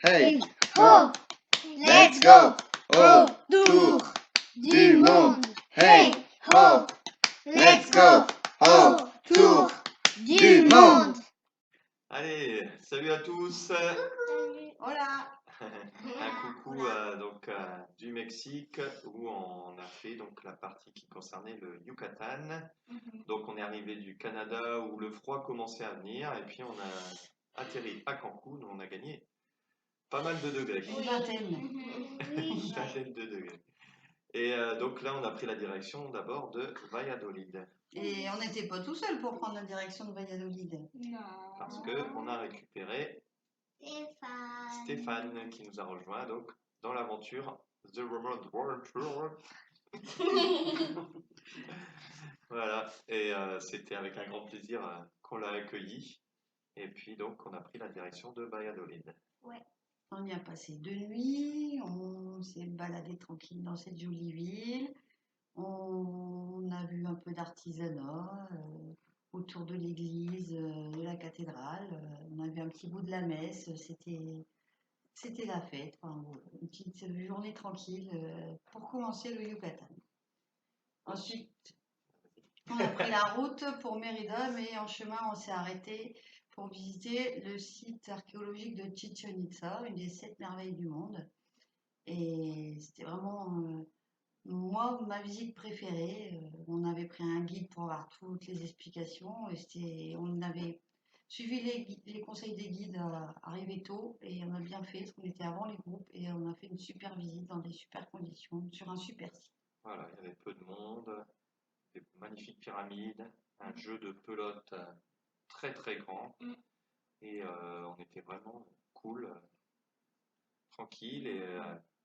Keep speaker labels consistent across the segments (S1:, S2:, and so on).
S1: Hey, ho, let's go autour du monde. Hey, ho, let's go autour du monde.
S2: Allez, salut à tous.
S3: Hola.
S2: Un coucou du Mexique où on a fait donc la partie qui concernait le Yucatan. Donc on est arrivé du Canada où le froid commençait à venir et puis on a atterri à Cancun où on a gagné pas mal de degrés.
S3: Une vingtaine.
S2: Une vingtaine de degrés. Et donc là on a pris la direction d'abord de Valladolid.
S3: Et on n'était pas tout seul pour prendre la direction de Valladolid.
S1: Non.
S2: Parce qu'on a récupéré Stéphane qui nous a rejoint donc dans l'aventure The Remote World Tour. Voilà, et c'était avec un grand plaisir qu'on l'a accueilli. Et puis donc on a pris la direction de Valladolid.
S3: On y a passé 2 nuits, on s'est baladé tranquille dans cette jolie ville. On a vu un peu d'artisanat autour de l'église, de la cathédrale. On a vu un petit bout de la messe. C'était la fête. Enfin, une petite journée tranquille pour commencer le Yucatan. Ensuite, on a pris la route pour Mérida, mais en chemin, on s'est arrêté pour visiter le site archéologique de Chichén Itzá, une des 7 merveilles du monde. Et c'était vraiment, moi, ma visite préférée. On avait pris un guide pour avoir toutes les explications. Et on avait suivi les conseils des guides à arriver tôt et on a bien fait parce qu'on était avant les groupes et on a fait une super visite dans des super conditions sur un super site.
S2: Voilà, il y avait peu de monde, des magnifiques pyramides, un jeu de pelote très très grand et on était vraiment cool, tranquille et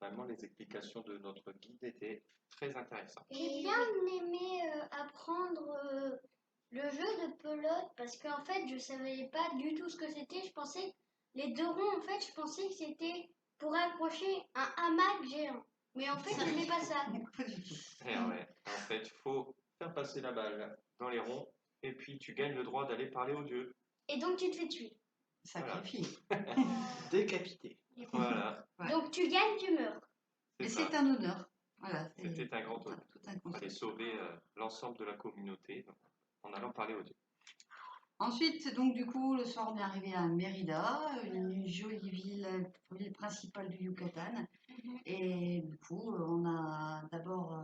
S2: vraiment les explications de notre guide étaient très intéressantes.
S1: J'ai bien aimé apprendre le jeu de pelote parce qu'en fait, je savais pas du tout ce que c'était. Je pensais les 2 ronds, en fait, je pensais que c'était pour accrocher un hamac géant. Mais en fait, ce n'est pas ça.
S3: Pas du tout.
S2: Et ouais, en fait, il faut faire passer la balle dans les ronds et puis tu gagnes le droit d'aller parler aux dieux.
S1: Et donc, tu te fais tuer.
S3: Sacrifié.
S2: Décapité. Voilà.
S3: Ouais.
S1: Donc, tu gagnes, tu meurs.
S3: Et
S2: ça.
S3: c'est un honneur. Voilà,
S2: C'était un grand honneur.
S3: tout un
S2: Il fallait
S3: concept.
S2: sauver l'ensemble de la communauté en allant parler aux dieux.
S3: Ensuite, donc du coup, le soir, on est arrivé à Mérida, une jolie ville principale du Yucatan. Et du coup, on a d'abord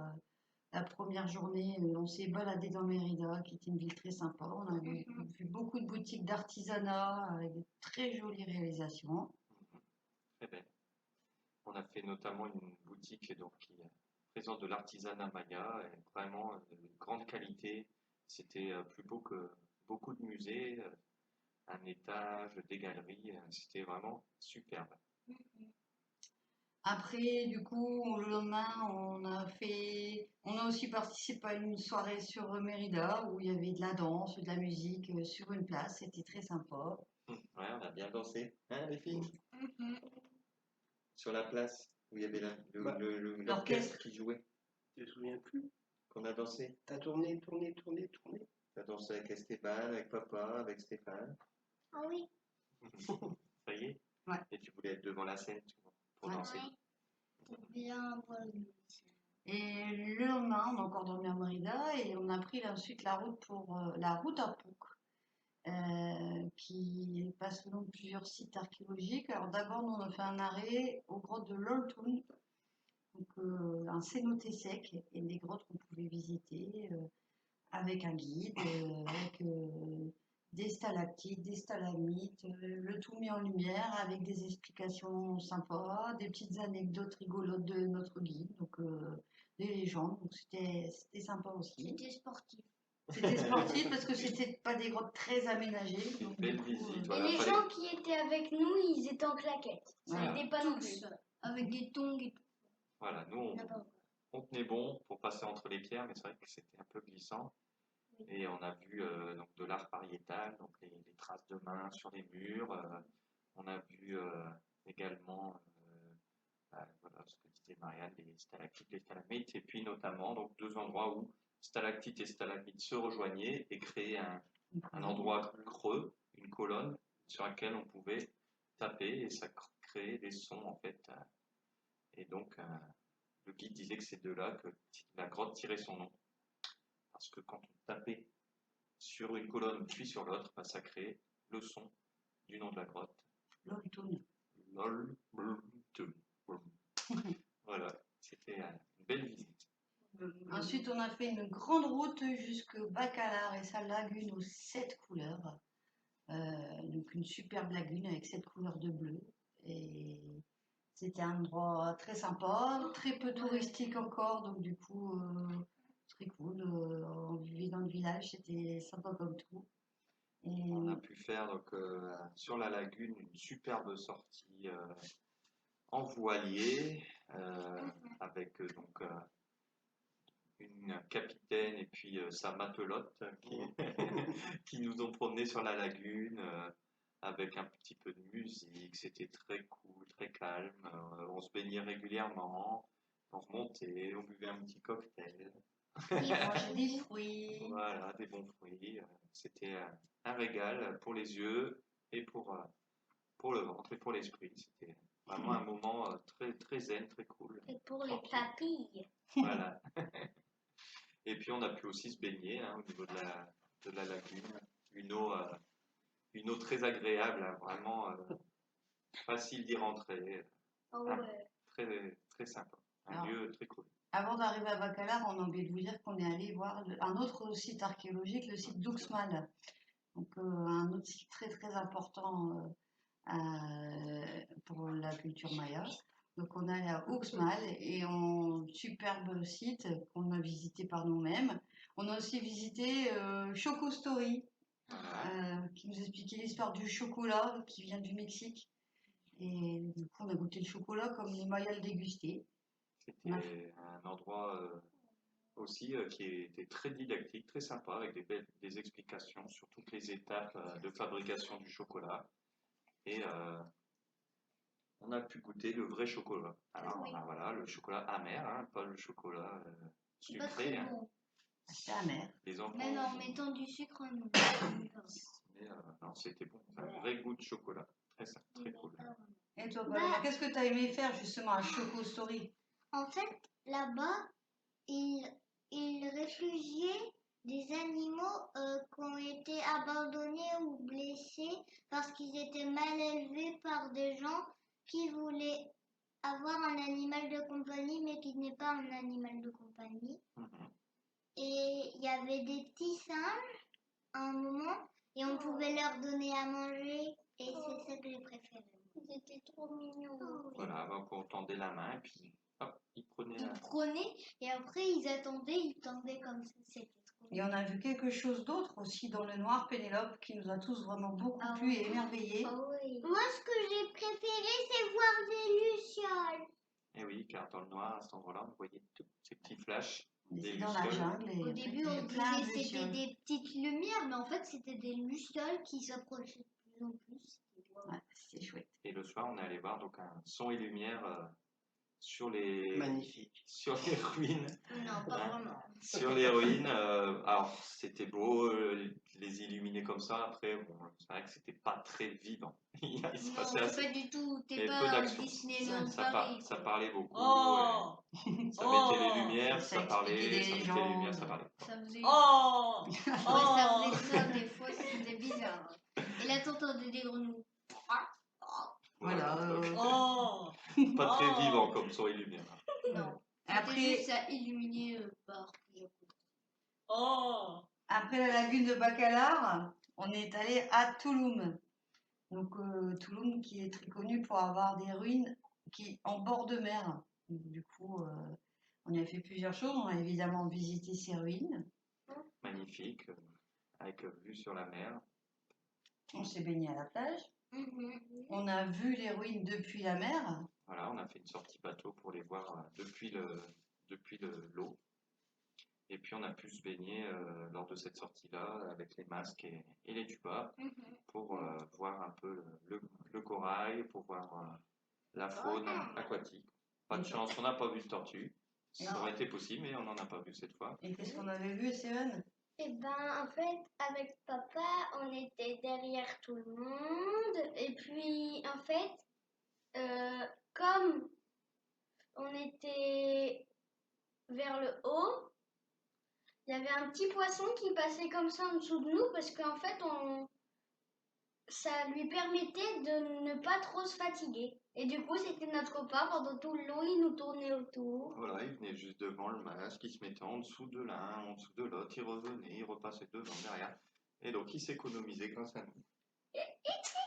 S3: la première journée, on s'est baladé dans Mérida, qui était une ville très sympa. On a vu beaucoup de boutiques d'artisanat avec de très jolies réalisations.
S2: Très belle. On a fait notamment une boutique donc, qui présente de l'artisanat maya, et vraiment de grande qualité. C'était plus beau que beaucoup de musées, un étage, des galeries, c'était vraiment superbe.
S3: Après, du coup, le lendemain, on a aussi participé à une soirée sur Mérida où il y avait de la danse, de la musique sur une place. C'était très sympa.
S2: Ouais, on a bien dansé, hein les filles? Sur la place où il y avait l'orchestre qui jouait.
S4: Tu te souviens plus?
S2: Qu'on a dansé.
S4: T'as tourné.
S2: T'as dansé avec Esteban, avec papa, avec Stéphane.
S1: Ah oui.
S2: Ça y est?
S3: Ouais.
S2: Et tu voulais être devant la scène pour
S3: Ouais.
S2: danser.
S1: Bien,
S3: Et le lendemain, on a encore dormi à Mérida et on a pris ensuite la route pour la route à Puc, qui passe le long de plusieurs sites archéologiques. Alors d'abord, nous, on a fait un arrêt aux grottes de l'Oltun, donc un cénote sec et des grottes qu'on pouvait visiter avec un guide, avec des stalactites, des stalagmites, le tout mis en lumière avec des explications sympas, des petites anecdotes rigolotes de notre guide, donc des légendes, donc c'était sympa aussi.
S1: C'était sportif.
S3: C'était sportif parce que c'était pas des grottes très aménagées.
S2: Une
S3: Donc,
S2: belle
S3: du coup,
S2: visite.
S1: Et
S2: Voilà,
S1: les
S2: fallait-
S1: gens qui étaient avec nous, ils étaient en claquettes. Ça
S3: Voilà.
S1: n'aidait pas non plus. Avec des tongs et tout.
S2: Voilà, nous on tenait bon pour passer entre les pierres, mais c'est vrai que c'était un peu glissant. Et on a vu donc de l'art pariétal, donc les traces de mains sur les murs. On a vu également voilà, ce que disait Marianne, les stalactites, les stalagmites, et puis notamment donc, 2 endroits où stalactites et stalagmites se rejoignaient et créaient un endroit creux, une colonne sur laquelle on pouvait taper et ça créer des sons en fait. Et donc le guide disait que c'est de là que la grotte tirait son nom. Parce que quand on tapait sur une colonne puis sur l'autre, bah, ça créait le son du nom de la grotte.
S3: Loltoon.
S2: Voilà, c'était une belle visite.
S3: Ensuite, on a fait une grande route jusqu'au Bacalar et sa lagune aux 7 couleurs. Donc une superbe lagune avec 7 couleurs de bleu. Et c'était un endroit très sympa, très peu touristique encore, donc du coup très cool. On vivait dans le village, c'était sympa comme tout. Et
S2: On a pu faire donc, sur la lagune une superbe sortie en voilier avec donc une capitaine et puis sa matelote qui nous ont promenés sur la lagune avec un petit peu de musique. C'était très cool, très calme. On se baignait régulièrement, on remontait, on buvait un petit cocktail.
S3: on mangeait des fruits.
S2: Voilà, des bons fruits. C'était un régal pour les yeux et pour le ventre et pour l'esprit. C'était vraiment un moment très, très zen, très cool.
S1: Et pour les
S2: Tranquille.
S1: papilles.
S2: Voilà. Et puis on a pu aussi se baigner au niveau de la lagune. Une eau très agréable, hein, vraiment facile d'y rentrer.
S1: Ah ouais.
S2: Très, très sympa. Un
S3: Alors,
S2: lieu très cool.
S3: avant d'arriver à Bacalar, on a oublié de vous dire qu'on est allé voir un autre site archéologique, le site d'Uxmal. Donc un autre site très très important pour la culture maya. Donc on est allé à Uxmal et un superbe site qu'on a visité par nous-mêmes. On a aussi visité Choco Story, qui nous expliquait l'histoire du chocolat qui vient du Mexique. Et du coup on a goûté le chocolat comme les Mayas le dégustaient.
S2: C'était un endroit aussi qui était très didactique, très sympa, avec des explications sur toutes les étapes de fabrication du chocolat. Et on a pu goûter le vrai chocolat. Alors
S1: Oui.
S2: voilà, le chocolat amer, hein, pas le chocolat
S1: C'est pas
S2: sucré.
S1: très
S2: Hein.
S1: bon.
S3: C'est amer.
S2: Les enfants,
S1: Même en mettant du sucre, non.
S2: mais non, c'était bon. Un vrai goût de chocolat. Très, très cool.
S3: Et toi, Paloma, qu'est-ce que tu as aimé faire justement à Choco Story?
S1: En fait, là-bas, ils réfugiaient des animaux qui ont été abandonnés ou blessés parce qu'ils étaient mal élevés par des gens qui voulaient avoir un animal de compagnie mais qui n'est pas un animal de compagnie. Et il y avait des petits singes à un moment et on pouvait leur donner à manger et c'est ça que j'ai préféré. Ils étaient trop mignons.
S2: Voilà, avant qu'on tendait la main et puis hop, ils prenaient
S1: Ils prenaient et après ils attendaient, ils tendaient comme ça. C'était trop
S3: Et on a vu quelque chose d'autre aussi dans le noir, Pénélope, qui nous a tous vraiment beaucoup plu et émerveillés.
S1: Oui. Moi, ce que j'ai préféré, c'est voir des lucioles.
S2: Et oui, car dans le noir, à cet endroit-là, on voyait tous ces petits flashs.
S3: On
S2: Des
S3: était dans la
S2: lucioles.
S3: jungle et
S1: Au
S3: en
S1: début,
S3: fait, il y
S1: on
S3: avait plein de
S1: disait que c'était
S3: lucioles.
S1: des petites lumières, mais en fait, c'était des lucioles qui s'approchaient de plus en plus.
S3: Ouais, c'était chouette.
S2: Et le soir, on est allé voir donc un son et lumière sur les
S4: Magnifique.
S2: sur les ruines.
S1: Non, pas vraiment.
S2: Sur les ruines, alors c'était beau, les illuminer comme ça. Après, bon, c'est vrai que c'était pas très vivant. Il se
S1: Non,
S2: passait
S1: c'est
S2: assez.
S1: pas du tout.
S2: Mais
S1: T'es
S2: peu
S1: pas
S2: d'action.
S1: Disneyland
S2: Ça,
S1: Paris.
S2: ça
S1: quoi.
S2: parlait beaucoup.
S4: Oh
S2: Ça mettait les lumières,
S3: Ça
S2: ça parlait,
S3: expliquait des
S2: ça mettait les lumières, ça
S3: légendes.
S2: parlait.
S1: Ça faisait.
S4: Oh
S1: Ouais, ça faisait ça des fois, c'était bizarre. Et là, t'entendais des grenouilles.
S3: Voilà.
S2: donc,
S4: Oh
S2: pas très
S4: Oh.
S2: vivant comme son et lumière.
S1: Non.
S3: Après-
S1: C'était juste ça illuminé par plusieurs couleurs.
S4: Oh
S3: Après la lagune de Bacalar, on est allé à Touloum. Donc Touloum qui est très connu pour avoir des ruines qui en bord de mer. Donc, du coup, on a fait plusieurs choses. On a évidemment visité ces ruines.
S2: Magnifique, avec vue sur la mer.
S3: On s'est baigné à la plage.
S1: Mhm.
S3: On a vu les ruines depuis la mer.
S2: Voilà, on a fait une sortie bateau pour les voir depuis l'eau. Et puis on a pu se baigner lors de cette sortie-là avec les masques et les tubas pour voir un peu le corail, pour voir la faune aquatique. Pas de chance, on n'a pas vu de tortue. Ça aurait été possible, mais on n'en a pas vu cette fois.
S3: Et qu'est-ce qu'on avait vu, Seven?
S1: Eh ben, en fait, avec papa, on était derrière tout le monde. Et puis, en fait, comme on était vers le haut, il y avait un petit poisson qui passait comme ça en dessous de nous parce qu'en fait, ça lui permettait de ne pas trop se fatiguer. Et du coup, c'était notre copain. Pendant tout le long, il nous tournait autour.
S2: Voilà, il venait juste devant le masque, il se mettait en dessous de l'un, en dessous de l'autre, il revenait, il repassait devant, derrière. Et donc, il s'économisait grâce à nous.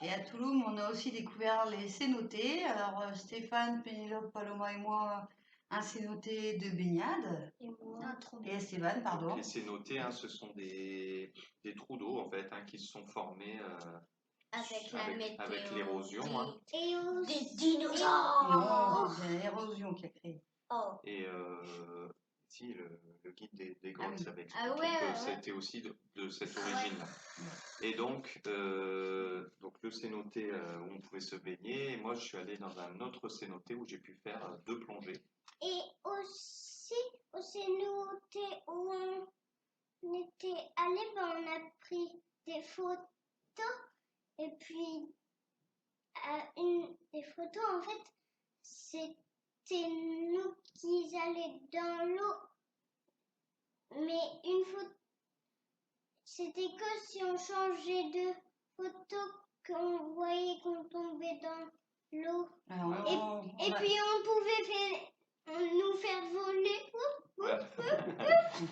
S3: Et à Toulouse, on a aussi découvert les cénotés. Alors, Stéphane, Pénélope, Paloma et moi, un cénoté de baignade.
S1: Et moi,
S3: Et Esteban, pardon.
S2: Donc, les cénotés, hein, ce sont des trous d'eau, en fait, hein, qui se sont formés
S1: avec la météo.
S2: avec l'érosion. Hein.
S1: Et
S4: Des dinosaures.
S3: Non, c'est l'érosion qui a créé.
S4: Oh.
S2: Et si, le guide des grottes,
S3: oui.
S2: ça va expliquer
S1: Ah ouais,
S2: que
S1: ouais.
S2: c'était aussi de cette origine-là. Et donc le cénoté où on pouvait se baigner, et moi je suis allé dans un autre cénoté où j'ai pu faire 2 plongées.
S1: Et aussi, au cénoté où on était allé, on a pris des photos. Et puis, des photos, en fait, c'était nous qui allions dans l'eau. Mais une photo, c'était que si on changeait de photo qu'on voyait qu'on tombait dans l'eau.
S3: Alors,
S1: Et puis on pouvait nous faire voler.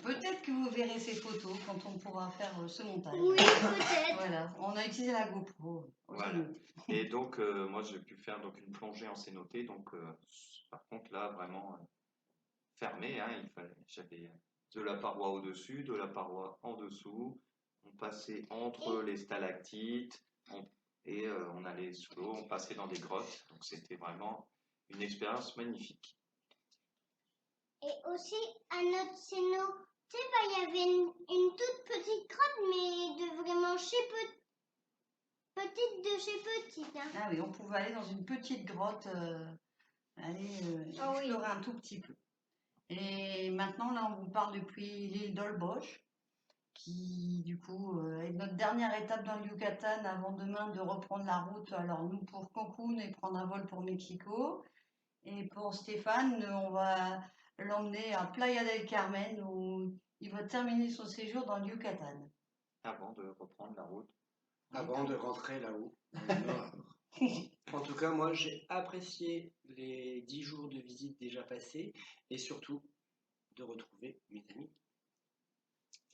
S3: peut-être que vous verrez ces photos quand on pourra faire ce montage.
S1: Oui, peut-être.
S3: Voilà, on a utilisé la GoPro.
S2: Voilà. Et donc moi j'ai pu faire donc une plongée en cénoté, donc par contre là vraiment fermé, hein, j'avais de la paroi au-dessus, de la paroi en dessous, on passait entre les stalactites et on allait sous l'eau, on passait dans des grottes, donc c'était vraiment une expérience magnifique.
S1: Et aussi, à notre cénoté, il y avait une toute petite grotte, mais de vraiment chez petite de chez petite. Hein.
S3: Ah oui, on pouvait aller dans une petite grotte, explorer un tout petit peu. Et maintenant, là, on vous parle depuis l'île d'Olbosch, qui, du coup, est notre dernière étape dans le Yucatan avant demain de reprendre la route. Alors, nous pour Cancun et prendre un vol pour Mexico. Et pour Stéphane, on va l'emmener à Playa del Carmen où il va terminer son séjour dans le Yucatan.
S2: Avant de reprendre la route.
S5: Avant de rentrer là-haut. En tout cas, moi, j'ai apprécié les 10 jours de visite déjà passés et surtout de retrouver mes amis.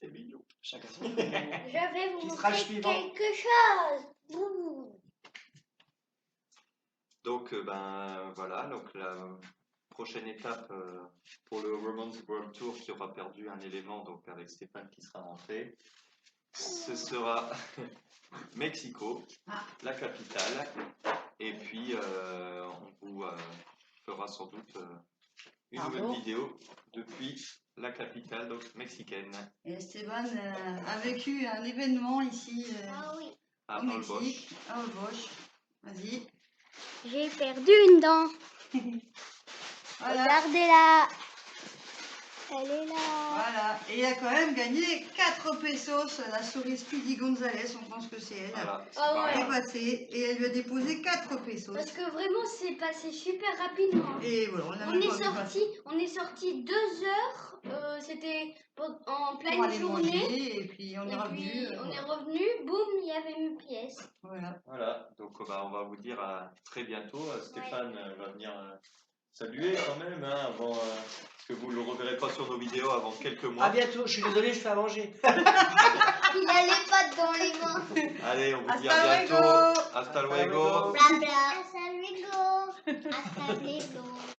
S2: C'est mignon.
S5: Chacun son tour.
S1: Je vais vous
S5: Qui sera le
S1: montrer
S5: suivant?
S1: quelque chose. Ouh.
S2: Donc voilà, donc la prochaine étape pour le Romance World Tour qui aura perdu un élément, donc avec Stéphane qui sera rentré, ce sera Mexico, la capitale, et puis on vous fera sans doute une nouvelle vidéo depuis la capitale donc mexicaine.
S3: Et Esteban a vécu un événement ici
S2: À
S3: au Mexique, à Olbosch. Vas-y.
S1: J'ai perdu une dent.
S3: Voilà.
S1: Regardez-la. Elle est là.
S3: Voilà. Et il a quand même gagné 4 pesos, la souris Speedy Gonzalez, on pense que c'est elle.
S2: Voilà, c'est
S1: Ah
S2: pas
S1: ouais.
S3: Elle est
S2: rien.
S3: passée et elle lui a déposé 4 pesos.
S1: Parce que vraiment, c'est passé super rapidement.
S3: Et voilà, on a
S1: On
S3: même
S1: est
S3: pas vu passer.
S1: on est sorti 2 heures. C'était en
S3: Pour
S1: pleine
S3: aller
S1: journée.
S3: manger et puis on est
S1: Et
S3: revenu.
S1: puis on
S3: voilà.
S1: est revenu. Boum, il y avait une pièce.
S3: Voilà.
S2: Voilà, donc on va vous dire à très bientôt. Stéphane va venir saluer quand même, hein, avant, parce que vous ne le reverrez pas sur nos vidéos avant quelques mois.
S5: À bientôt, je suis désolé, je fais à manger.
S1: Il a les pattes dans les mains.
S2: Allez, on vous dit
S3: Hasta
S2: à bientôt.
S3: luego.
S2: Hasta luego.
S1: Hasta luego. Hasta luego.